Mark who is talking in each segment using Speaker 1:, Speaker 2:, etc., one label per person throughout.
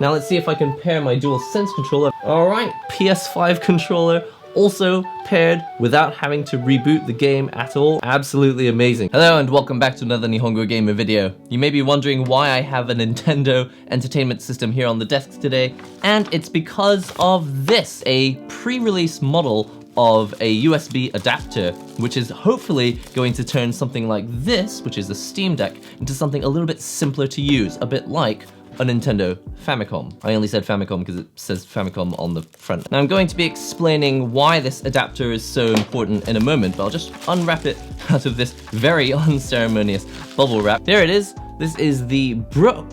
Speaker 1: Now let's see if I can pair my DualSense controller. Alright, PS5 controller, also paired without having to reboot the game at all. Absolutely amazing. Hello and welcome back to another NihongoGamer video. You may be wondering why I have a Nintendo Entertainment System here on the desk today, and it's because of this, a pre-release model of a USB adapter, which is hopefully going to turn something like this, which is a Steam Deck, into something a little bit simpler to use, a bit like a Nintendo Famicom. I only said Famicom because it says Famicom on the front. Now I'm going to be explaining why this adapter is so important in a moment, but I'll just unwrap it out of this very unceremonious bubble wrap. There it is. This is the Brook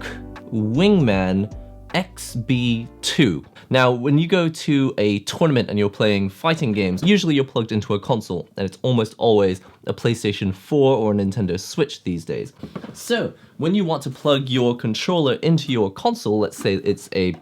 Speaker 1: Wingman XB2. Now, when you go to a tournament and you're playing fighting games, usually you're plugged into a console, and it's almost always a PlayStation 4 or a Nintendo Switch these days. So, when you want to plug your controller into your console, let's say it's a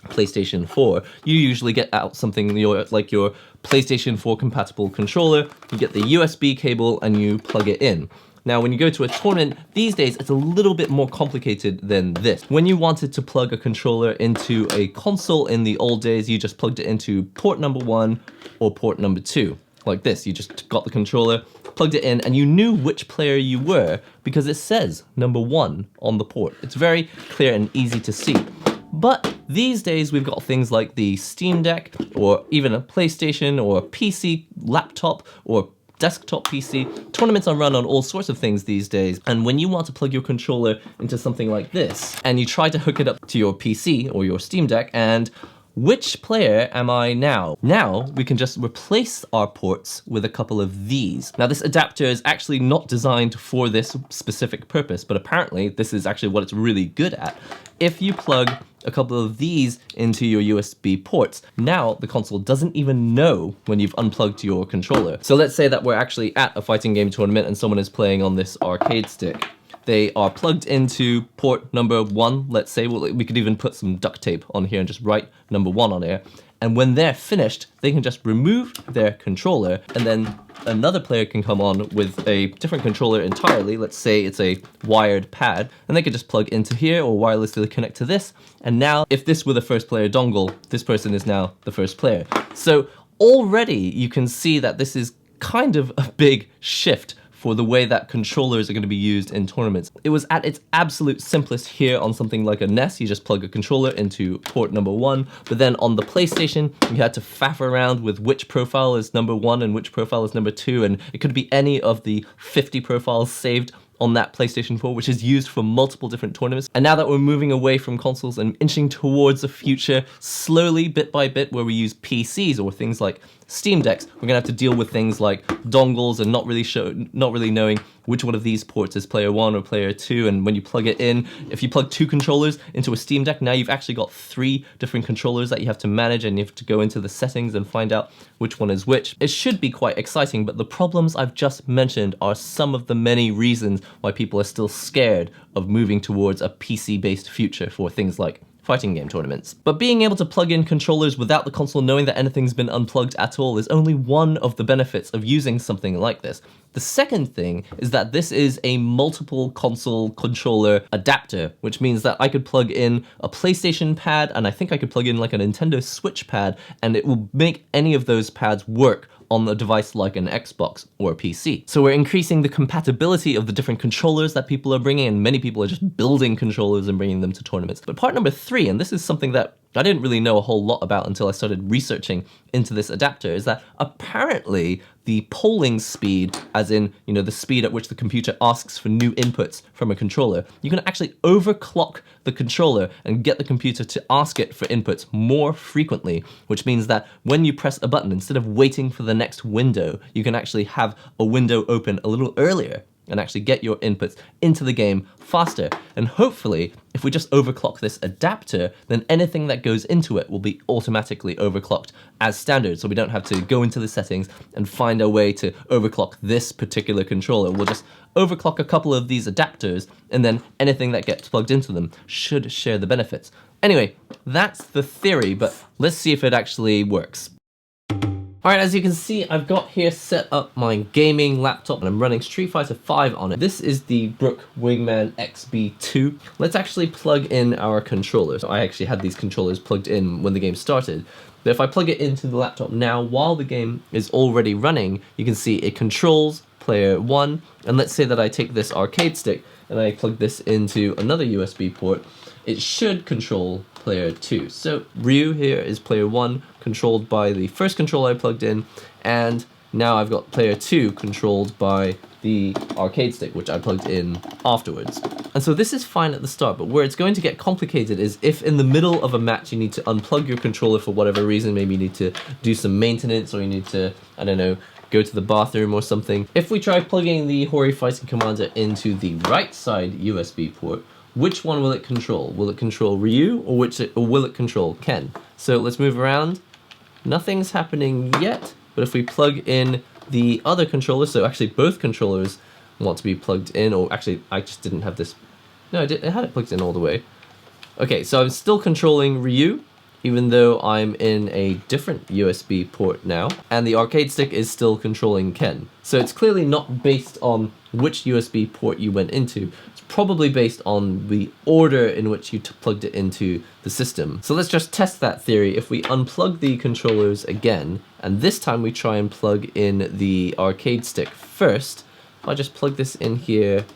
Speaker 1: PlayStation 4, you usually get out something like your PlayStation 4 compatible controller, you get the USB cable, and you plug it in. Now, when you go to a tournament, these days, it's a little bit more complicated than this. When you wanted to plug a controller into a console in the old days, you just plugged it into port number 1 or port number 2. Like this, you just got the controller, plugged it in, and you knew which player you were because it says number 1 on the port. It's very clear and easy to see. But these days, we've got things like the Steam Deck, or even a PlayStation, or a PC, laptop, or desktop PC. Tournaments are run on all sorts of things these days, and when you want to plug your controller into something like this, and you try to hook it up to your PC or your Steam Deck, and which player am I now? Now, we can just replace our ports with a couple of these. Now, this adapter is actually not designed for this specific purpose, but apparently this is actually what it's really good at. If you plug a couple of these into your USB ports, now the console doesn't even know when you've unplugged your controller. So let's say that we're actually at a fighting game tournament and someone is playing on this arcade stick. They are plugged into port number 1, let's say. Well, we could even put some duct tape on here and just write number 1 on here. And when they're finished, they can just remove their controller, and then another player can come on with a different controller entirely. Let's say it's a wired pad, and they could just plug into here or wirelessly connect to this. And now, if this were the first player dongle, this person is now the first player. So already you can see that this is kind of a big shift for the way that controllers are going to be used in tournaments. It was at its absolute simplest here on something like a NES. You just plug a controller into port number 1, but then on the PlayStation, you had to faff around with which profile is number 1 and which profile is number 2, and it could be any of the 50 profiles saved on that PlayStation 4, which is used for multiple different tournaments. And now that we're moving away from consoles and inching towards a future, slowly, bit by bit, where we use PCs or things like Steam Decks, we're gonna have to deal with things like dongles and not really knowing which one of these ports is player 1 or player 2, and when you plug it in, if you plug 2 controllers into a Steam Deck, now you've actually got 3 different controllers that you have to manage, and you have to go into the settings and find out which one is which. It should be quite exciting, but the problems I've just mentioned are some of the many reasons why people are still scared of moving towards a PC-based future for things like fighting game tournaments. But being able to plug in controllers without the console knowing that anything's been unplugged at all is only one of the benefits of using something like this. The second thing is that this is a multiple console controller adapter, which means that I could plug in a PlayStation pad, and I think I could plug in like a Nintendo Switch pad, and it will make any of those pads work on a device like an Xbox or a PC. So we're increasing the compatibility of the different controllers that people are bringing, and many people are just building controllers and bringing them to tournaments. But part number 3, and this is something that I didn't really know a whole lot about until I started researching into this adapter, is that apparently the polling speed, as in, the speed at which the computer asks for new inputs from a controller, you can actually overclock the controller and get the computer to ask it for inputs more frequently, which means that when you press a button, instead of waiting for the next window, you can actually have a window open a little earlier and actually get your inputs into the game faster. And hopefully, if we just overclock this adapter, then anything that goes into it will be automatically overclocked as standard, so we don't have to go into the settings and find a way to overclock this particular controller. We'll just overclock a couple of these adapters, and then anything that gets plugged into them should share the benefits. Anyway, that's the theory, but let's see if it actually works. Alright, as you can see, I've got here set up my gaming laptop and I'm running Street Fighter V on it. This is the Brook Wingman XB2. Let's actually plug in our controller. So I actually had these controllers plugged in when the game started. But if I plug it into the laptop now, while the game is already running, you can see it controls player 1. And let's say that I take this arcade stick and I plug this into another USB port, it should control player 2. So Ryu here is player 1, controlled by the first controller I plugged in, and now I've got player 2 controlled by the arcade stick, which I plugged in afterwards. And so this is fine at the start, but where it's going to get complicated is if in the middle of a match you need to unplug your controller for whatever reason, maybe you need to do some maintenance or you need to, I don't know, go to the bathroom or something. If we try plugging the Hori Fighting Commander into the right side USB port, which one will it control? Will it control Ryu or will it control Ken? So let's move around. Nothing's happening yet, but if we plug in the other controller, so actually both controllers want to be plugged in, or actually I just didn't have this. No, I had it plugged in all the way. Okay, so I'm still controlling Ryu, even though I'm in a different USB port now, and the arcade stick is still controlling Ken. So it's clearly not based on which USB port you went into. It's probably based on the order in which you plugged it into the system. So let's just test that theory. If we unplug the controllers again, and this time we try and plug in the arcade stick first, if I just plug this in here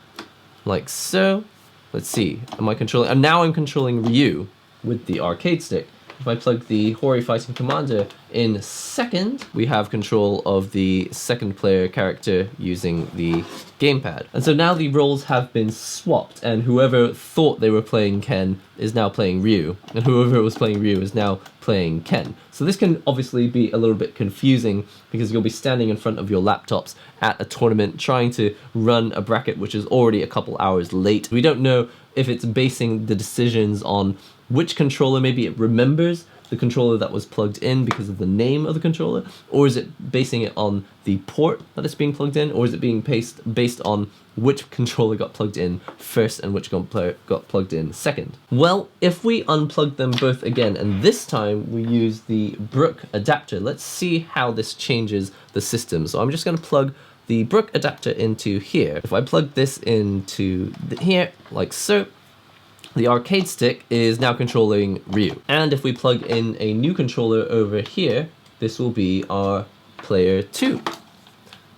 Speaker 1: like so, let's see, am I controlling, and now I'm controlling Ryu with the arcade stick. If I plug the Hori Fighting Commander in second, we have control of the second player character using the gamepad. And so now the roles have been swapped, and whoever thought they were playing Ken is now playing Ryu, and whoever was playing Ryu is now playing Ken. So this can obviously be a little bit confusing because you'll be standing in front of your laptops at a tournament trying to run a bracket which is already a couple hours late. We don't know if it's basing the decisions on which controller, maybe it remembers the controller that was plugged in because of the name of the controller, or is it basing it on the port that it's being plugged in, or is it being based on which controller got plugged in first and which got plugged in second? Well, if we unplug them both again, and this time we use the Brook adapter, let's see how this changes the system. So I'm just going to plug the Brook adapter into here. If I plug this into here, like so, the arcade stick is now controlling Ryu. And if we plug in a new controller over here, this will be our player 2.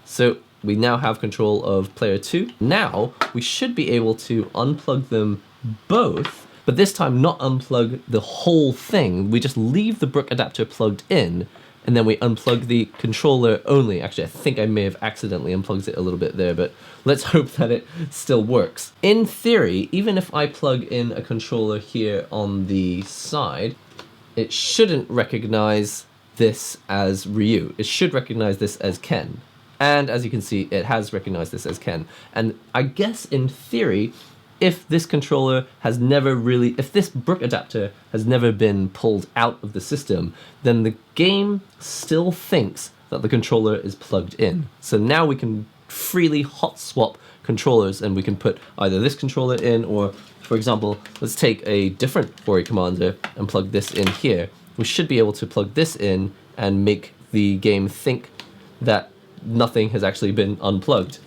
Speaker 1: So we now have control of player 2. Now we should be able to unplug them both, but this time not unplug the whole thing. We just leave the Brook adapter plugged in, and then we unplug the controller only. Actually, I think I may have accidentally unplugged it a little bit there, but let's hope that it still works. In theory, even if I plug in a controller here on the side, it shouldn't recognize this as Ryu. It should recognize this as Ken. And as you can see, it has recognized this as Ken. And I guess in theory, if this controller has never really, if this Brook adapter has never been pulled out of the system, then the game still thinks that the controller is plugged in. So now we can freely hot swap controllers, and we can put either this controller in, or for example, let's take a different Hori Commander and plug this in here. We should be able to plug this in and make the game think that nothing has actually been unplugged.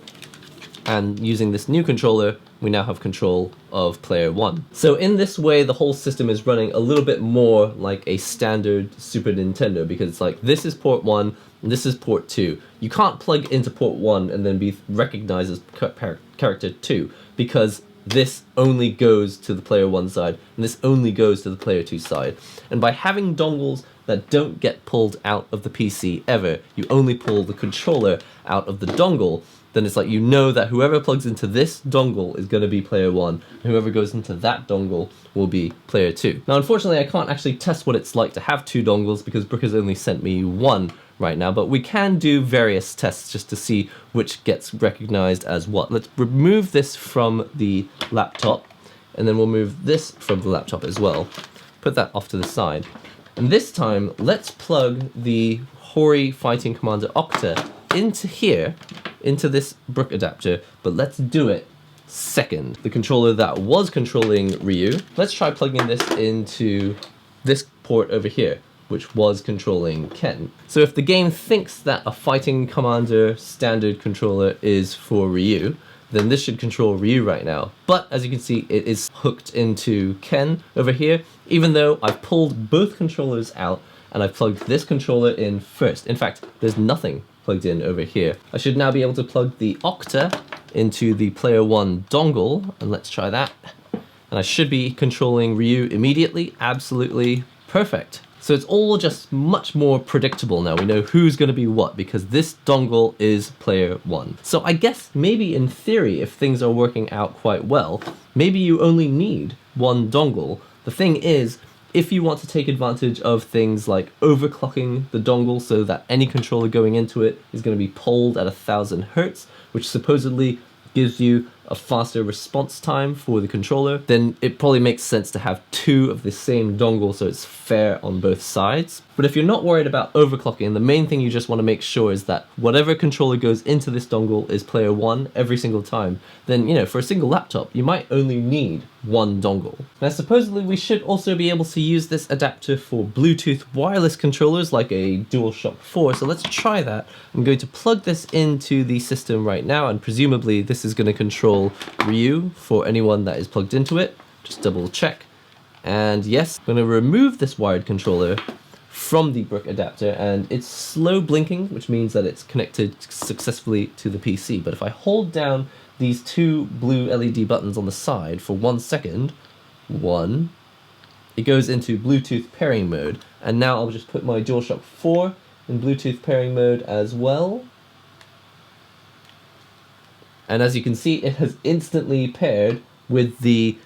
Speaker 1: And using this new controller, we now have control of player 1. So in this way, the whole system is running a little bit more like a standard Super Nintendo, because it's like, this is port 1, and this is port 2. You can't plug into port 1 and then be recognized as character 2, because this only goes to the player 1 side, and this only goes to the player 2 side. And by having dongles that don't get pulled out of the PC ever, you only pull the controller out of the dongle, then it's like, you know that whoever plugs into this dongle is going to be player 1, and whoever goes into that dongle will be player 2. Now unfortunately I can't actually test what it's like to have two dongles because Brook has only sent me one right now, but we can do various tests just to see which gets recognized as what. Let's remove this from the laptop, and then we'll move this from the laptop as well. Put that off to the side. And this time, let's plug the Hori Fighting Commander Octa into here, into this Brook adapter, but let's do it second. The controller that was controlling Ryu, let's try plugging this into this port over here. which was controlling Ken. So if the game thinks that a fighting commander standard controller is for Ryu, then this should control Ryu right now. But as you can see, it is hooked into Ken over here, even though I've pulled both controllers out and I've plugged this controller in first. In fact, there's nothing plugged in over here. I should now be able to plug the Octa into the player 1 dongle, and let's try that. And I should be controlling Ryu immediately. Absolutely perfect. So it's all just much more predictable now. We know who's going to be what because this dongle is player 1. So I guess maybe in theory, if things are working out quite well, maybe you only need one dongle. The thing is, if you want to take advantage of things like overclocking the dongle so that any controller going into it is going to be polled at 1000 Hertz, which supposedly gives you a faster response time for the controller, then it probably makes sense to have two of the same dongle so it's fair on both sides. But if you're not worried about overclocking, the main thing you just want to make sure is that whatever controller goes into this dongle is player 1 every single time. Then, you know, for a single laptop, you might only need one dongle. Now, supposedly we should also be able to use this adapter for Bluetooth wireless controllers like a DualShock 4, so let's try that. I'm going to plug this into the system right now, and presumably this is going to control Ryu for anyone that is plugged into it. Just double check. And yes, I'm going to remove this wired controller from the Brook adapter, and it's slow blinking, which means that it's connected successfully to the PC. But if I hold down these two blue LED buttons on the side for 1 second, it goes into Bluetooth pairing mode. And now I'll just put my DualShock 4 in Bluetooth pairing mode as well. And as you can see, it has instantly paired with the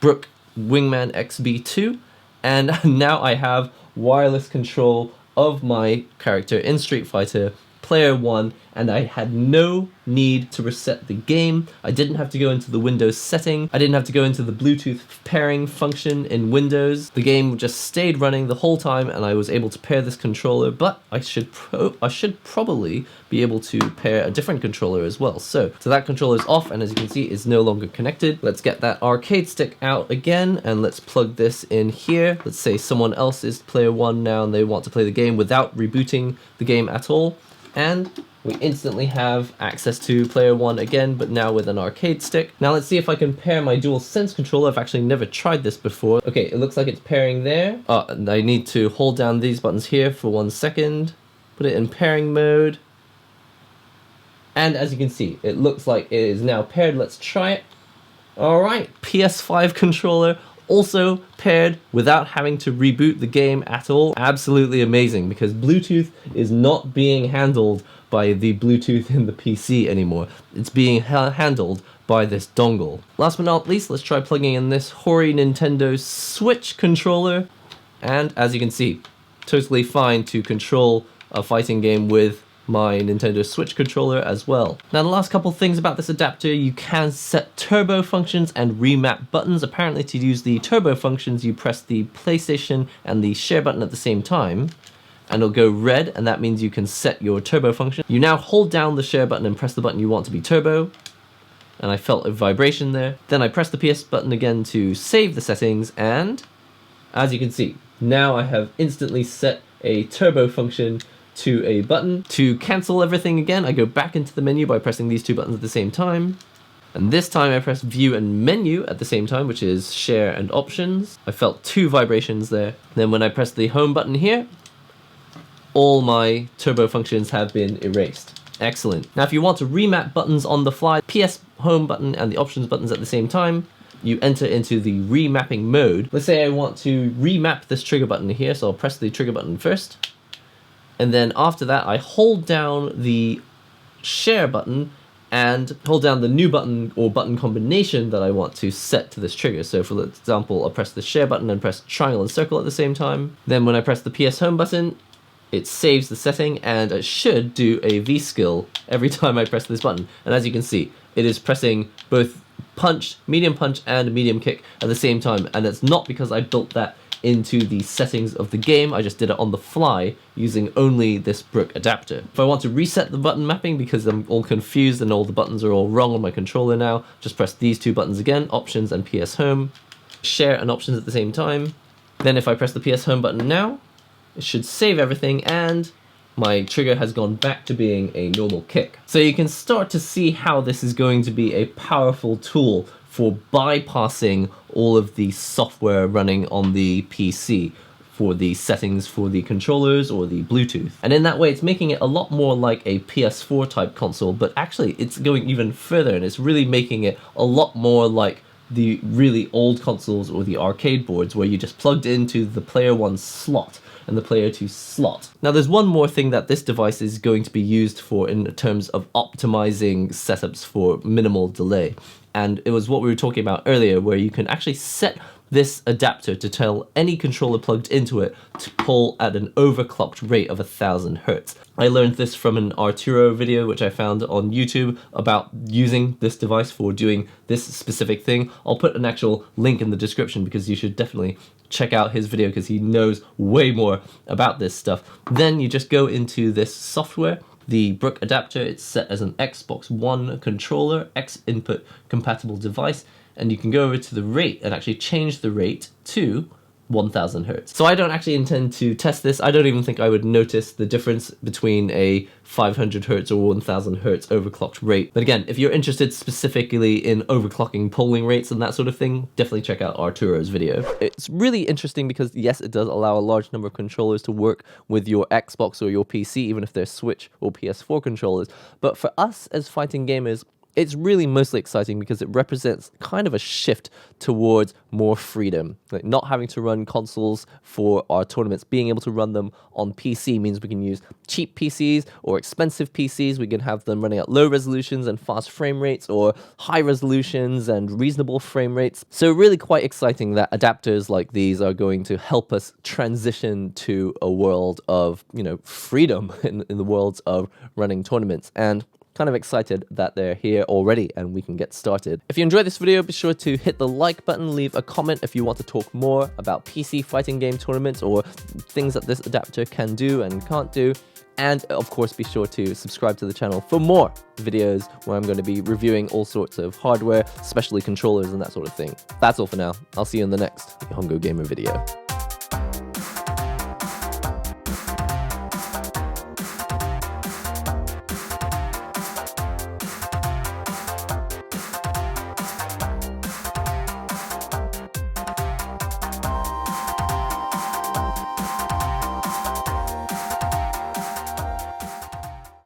Speaker 1: Brook Wingman XB2. And now I have wireless control of my character in Street Fighter player 1, and I had no need to reset the game. I didn't have to go into the Windows setting. I didn't have to go into the Bluetooth pairing function in Windows. The game just stayed running the whole time, and I was able to pair this controller, but I should probably be able to pair a different controller as well. So that controller is off, and as you can see, it's no longer connected. Let's get that arcade stick out again, and let's plug this in here. Let's say someone else is player 1 now, and they want to play the game without rebooting the game at all. And we instantly have access to player 1 again, but now with an arcade stick. Now let's see if I can pair my DualSense controller. I've actually never tried this before. Okay, it looks like it's pairing there. I need to hold down these buttons here for 1 second. Put it in pairing mode. And as you can see, it looks like it is now paired. Let's try it. Alright, PS5 controller. Also paired without having to reboot the game at all. Absolutely amazing, because Bluetooth is not being handled by the Bluetooth in the PC anymore. It's being handled by this dongle. Last but not least, let's try plugging in this hoary Nintendo Switch controller. And as you can see, totally fine to control a fighting game with my Nintendo Switch controller as well. Now the last couple things about this adapter, you can set turbo functions and remap buttons. Apparently to use the turbo functions, you press the PlayStation and the share button at the same time, and it'll go red, and that means you can set your turbo function. You now hold down the share button and press the button you want to be turbo, and I felt a vibration there. Then I press the PS button again to save the settings, and as you can see, now I have instantly set a turbo function to a button. To cancel everything again, I go back into the menu by pressing these two buttons at the same time. And this time I press view and menu at the same time, which is share and options. I felt two vibrations there. Then when I press the home button here, all my turbo functions have been erased. Excellent. Now if you want to remap buttons on the fly, PS home button and the options buttons at the same time, you enter into the remapping mode. Let's say I want to remap this trigger button here, so I'll press the trigger button first. And then after that, I hold down the share button and hold down the new button or button combination that I want to set to this trigger. So for example, I'll press the share button and press triangle and circle at the same time. Then when I press the PS home button, it saves the setting, and it should do a V-skill every time I press this button. And as you can see, it is pressing both punch, medium punch, and medium kick at the same time. And it's not because I built that into the settings of the game, I just did it on the fly using only this Brook adapter. If I want to reset the button mapping because I'm all confused and all the buttons are all wrong on my controller now, just press these two buttons again, options and PS home, share and options at the same time. Then if I press the PS home button now, it should save everything, and my trigger has gone back to being a normal kick. So you can start to see how this is going to be a powerful tool for bypassing all of the software running on the PC for the settings for the controllers or the Bluetooth. And in that way, it's making it a lot more like a PS4 type console, but actually it's going even further, and it's really making it a lot more like the really old consoles or the arcade boards where you just plugged into the player 1 slot and the player 2 slot. Now there's one more thing that this device is going to be used for in terms of optimizing setups for minimal delay. And it was what we were talking about earlier, where you can actually set this adapter to tell any controller plugged into it to pull at an overclocked rate of 1000 Hertz. I learned this from an Arturo video which I found on YouTube about using this device for doing this specific thing. I'll put an actual link in the description because you should definitely check out his video because he knows way more about this stuff. Then you just go into this software, the Brook adapter. It's set as an Xbox One controller, X input compatible device, and you can go over to the rate and actually change the rate to 1000 Hertz. So I don't actually intend to test this. I don't even think I would notice the difference between a 500 Hertz or 1000 Hertz overclocked rate. But again, if you're interested specifically in overclocking polling rates and that sort of thing, definitely check out Arturo's video. It's really interesting because yes, it does allow a large number of controllers to work with your Xbox or your PC, even if they're Switch or PS4 controllers. But for us as fighting gamers, it's really mostly exciting because it represents kind of a shift towards more freedom. Like not having to run consoles for our tournaments, being able to run them on PC means we can use cheap PCs or expensive PCs. We can have them running at low resolutions and fast frame rates, or high resolutions and reasonable frame rates. So really quite exciting that adapters like these are going to help us transition to a world of, freedom in the worlds of running tournaments. And kind of excited that they're here already and we can get started. If you enjoyed this video, be sure to hit the like button, leave a comment if you want to talk more about PC fighting game tournaments or things that this adapter can do and can't do. And of course, be sure to subscribe to the channel for more videos where I'm going to be reviewing all sorts of hardware, especially controllers and that sort of thing. That's all for now. I'll see you in the next NihongoGamer video.